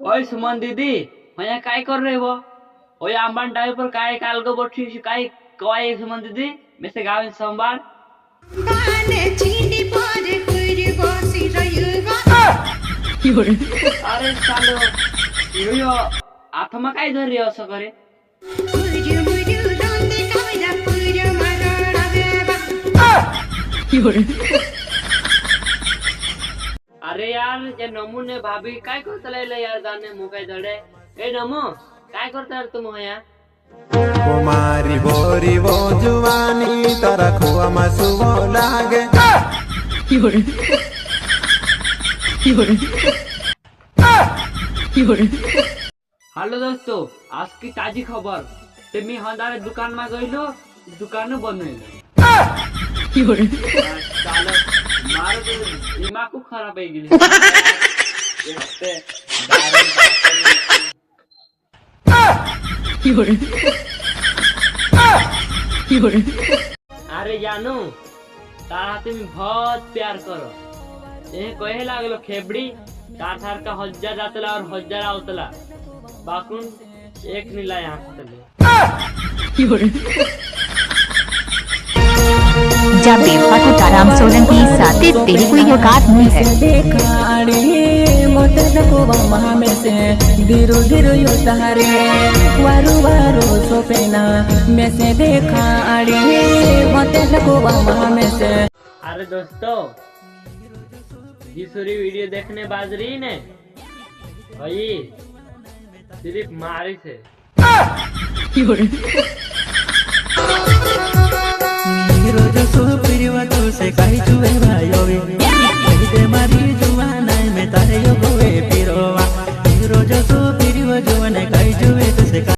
ओय सुमन दीदी भैया काय कर रहे हो? ओय आंबान डावी पर काय कालगो बठी काय कवाय सुमन दीदी मेसे गावे सोमवार अरे चालो यो आत्मा काय धर रे असं करे अरे यार ये नमू ने भाभी काय करतले यार जाने मुकाय धडे ए नमू काय करता तुम यहाँ कुमारी बोरी वो जुवानी तारा खुआ मसुवो लागे हेलो दोस्तों आज की ताजी खबर तुम्ही हंदारे दुकान में गइलो दुकान बंद होइलो चालो मारो तो दिमाग को खराब है गेली अरे जानू तारा तुम बहुत प्यार करो ये कहे लागलो खेबड़ी तार थार का हजार जातला और हजार आवतला बाकुन एक नीला यहाँ जब देखा तो ताराम सोलन की साथी तेरी कोई औकात नहीं है धीरो धीरो यो तारे वारू वारू सोपेना में से देखा मोते लगो में से। अरे दोस्तों जिसुरी वीडियो देखने बाज रही ने भाई सिर्फ मारी से रोज सुप्रिय से कही चुए भाई